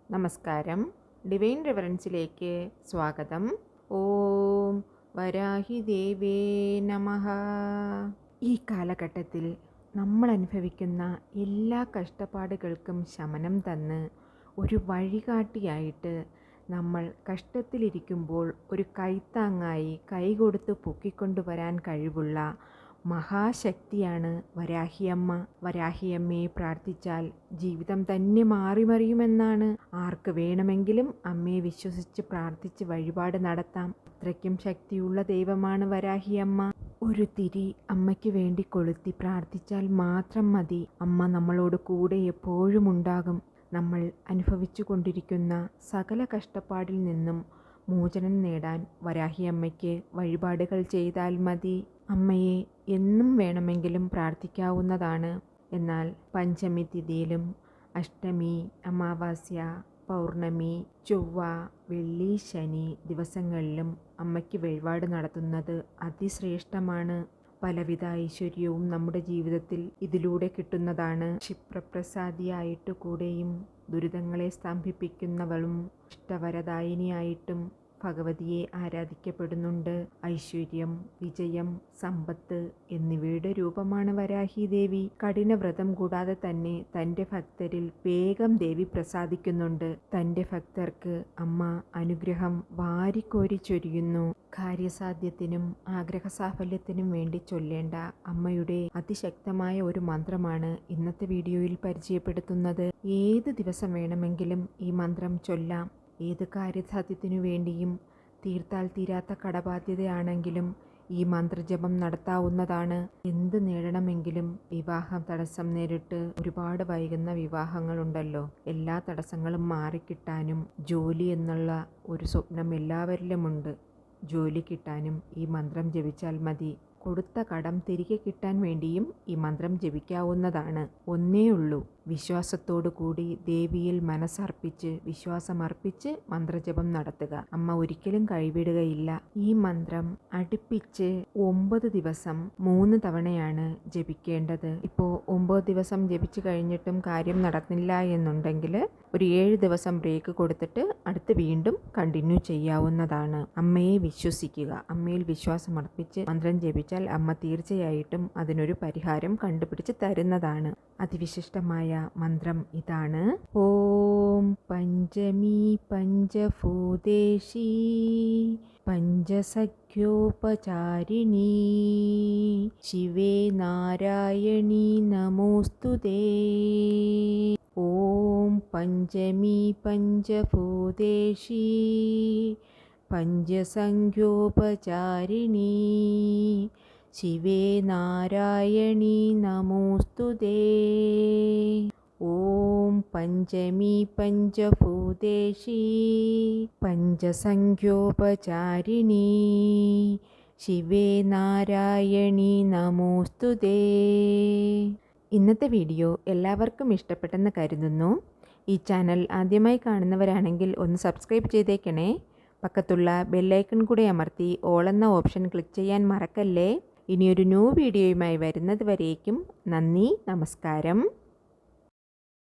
നമസ്കാരം. ഡിവൈൻ റെവറൻസിലേക്ക് സ്വാഗതം. ഓം വരാഹി ദേവേ നമഃ. ഈ കാലഘട്ടത്തിൽ നമ്മൾ അനുഭവിക്കുന്ന എല്ലാ കഷ്ടപ്പാടുകൾക്കും ശമനം തന്ന് ഒരു വഴികാട്ടിയായിട്ട്, നമ്മൾ കഷ്ടത്തിലിരിക്കുമ്പോൾ ഒരു കൈത്താങ്ങായി കൈകൊടുത്ത് പൊക്കിക്കൊണ്ടുവരാൻ കഴിവുള്ള മഹാശക്തിയാണ് വരാഹിയമ്മ. വരാഹിയമ്മയെ പ്രാർത്ഥിച്ചാൽ ജീവിതം തന്നെ മാറിമറിയുമെന്നാണ്. ആർക്ക് വേണമെങ്കിലും അമ്മയെ വിശ്വസിച്ച് പ്രാർത്ഥിച്ച് വഴിപാട് നടത്താം. അത്രയ്ക്കും ശക്തിയുള്ള ദൈവമാണ് വരാഹിയമ്മ. ഒരു തിരി അമ്മയ്ക്ക് വേണ്ടി കൊളുത്തി പ്രാർത്ഥിച്ചാൽ മാത്രം മതി. അമ്മ നമ്മളോട് കൂടെ എപ്പോഴും ഉണ്ടാകും. നമ്മൾ അനുഭവിച്ചു കൊണ്ടിരിക്കുന്ന സകല കഷ്ടപ്പാടിൽ നിന്നും മോചനം നേടാൻ വരാഹിയമ്മയ്ക്ക് വഴിപാടുകൾ ചെയ്താൽ മതി. അമ്മയെ എന്നും വേണമെങ്കിലും പ്രാർത്ഥിക്കാവുന്നതാണ്. എന്നാൽ പഞ്ചമി തിഥിയിലും അഷ്ടമി, അമാവാസ്യ, പൗർണമി, ചൊവ്വ, വെള്ളി, ശനി ദിവസങ്ങളിലും അമ്മയ്ക്ക് വഴിപാട് നടത്തുന്നത് അതിശ്രേഷ്ഠമാണ്. പലവിധ ഐശ്വര്യവും നമ്മുടെ ജീവിതത്തിൽ ഇതിലൂടെ കിട്ടുന്നതാണ്. ക്ഷിപ്രപ്രസാദിയായിട്ടു കൂടെയും ദുരിതങ്ങളെ സ്തംഭിപ്പിക്കുന്നവളും ഇഷ്ടവരദായിനിയായിട്ടും ഭഗവതിയെ ആരാധിക്കപ്പെടുന്നുണ്ട്. ഐശ്വര്യം, വിജയം, സമ്പത്ത് എന്നിവയുടെ രൂപമാണ് വരാഹി ദേവി. കഠിനവ്രതം കൂടാതെ തന്നെ തൻ്റെ ഭക്തരിൽ വേഗം ദേവി പ്രസാദിക്കുന്നുണ്ട്. തൻ്റെ ഭക്തർക്ക് അമ്മ അനുഗ്രഹം വാരിക്കോരി ചൊരിയുന്നു. കാര്യസാധ്യത്തിനും ആഗ്രഹസാഫല്യത്തിനും വേണ്ടി ചൊല്ലേണ്ട അമ്മയുടെ അതിശക്തമായ ഒരു മന്ത്രമാണ് ഇന്നത്തെ വീഡിയോയിൽ പരിചയപ്പെടുത്തുന്നത്. ഏത് ദിവസം വേണമെങ്കിലും ഈ മന്ത്രം ചൊല്ലാം. ഏത് കാര്യസാധ്യത്തിനു വേണ്ടിയും, തീർത്താൽ തീരാത്ത കടബാധ്യതയാണെങ്കിലും ഈ മന്ത്രജപം നടത്താവുന്നതാണ്. എന്ത് നേടണമെങ്കിലും, വിവാഹം തടസ്സം നേരിട്ട് ഒരുപാട് വൈകുന്ന വിവാഹങ്ങളുണ്ടല്ലോ, എല്ലാ തടസ്സങ്ങളും മാറിക്കിട്ടാനും, ജോലി എന്നുള്ള ഒരു സ്വപ്നം എല്ലാവരിലുമുണ്ട്, ജോലി കിട്ടാനും ഈ മന്ത്രം ജപിച്ചാൽ മതി. കൊടുത്ത കടം തിരികെ കിട്ടാൻ വേണ്ടിയും ഈ മന്ത്രം ജപിക്കാവുന്നതാണ്. ഒന്നേ ഉള്ളൂ, വിശ്വാസത്തോടു കൂടി ദേവിയിൽ മനസ്സർപ്പിച്ച് വിശ്വാസമർപ്പിച്ച് മന്ത്രജപം നടത്തുക. അമ്മ ഒരിക്കലും കൈവിടുകയില്ല. ഈ മന്ത്രം അടുപ്പിച്ച് 9 ദിവസം 3 തവണയാണ് ജപിക്കേണ്ടത്. ഇപ്പോൾ 9 ദിവസം ജപിച്ചു കഴിഞ്ഞിട്ടും കാര്യം നടന്നില്ല എന്നുണ്ടെങ്കിൽ ഒരു 7 ദിവസം ബ്രേക്ക് കൊടുത്തിട്ട് അടുത്ത് വീണ്ടും കണ്ടിന്യൂ ചെയ്യാവുന്നതാണ്. അമ്മയെ വിശ്വസിക്കുക. അമ്മയിൽ വിശ്വാസമർപ്പിച്ച് മന്ത്രം ജപിച്ചാൽ അമ്മ തീർച്ചയായിട്ടും അതിനൊരു പരിഹാരം കണ്ടുപിടിച്ച് തരുന്നതാണ്. അതിവിശിഷ്ടമായ മന്ത്രം ഇതാണ്. ഓം പഞ്ചമി പഞ്ചഭൂതേശി പഞ്ചസഖ്യോപചാരിണി ശിവേ നാരായണി നമോസ്തുതേ. ഓം പഞ്ചമി പഞ്ചഭൂതേശി പഞ്ചസംഖ്യോപചാരിണി ശിവേ നാരായണി നമോസ്തുതേ. ഓം പഞ്ചമി പഞ്ചഭൂതേശി പഞ്ചസംഖ്യോപചാരിണി ശിവേ നാരായണി നമോസ്തുതേ. ഇന്നത്തെ വീഡിയോ എല്ലാവർക്കും ഇഷ്ടപ്പെട്ടെന്ന് കരുതുന്നു. ഈ ചാനൽ ആദ്യമായി കാണുന്നവരാണെങ്കിൽ ഒന്ന് സബ്സ്ക്രൈബ് ചെയ്തേക്കണേ. പക്കത്തുള്ള ബെല്ലൈക്കൺ കൂടെ അമർത്തി ഓൾ എന്ന ഓപ്ഷൻ ക്ലിക്ക് ചെയ്യാൻ മറക്കല്ലേ. ഇനിയൊരു ന്യൂ വീഡിയോയുമായി വരുന്നത് വരേക്കും നന്ദി, നമസ്കാരം.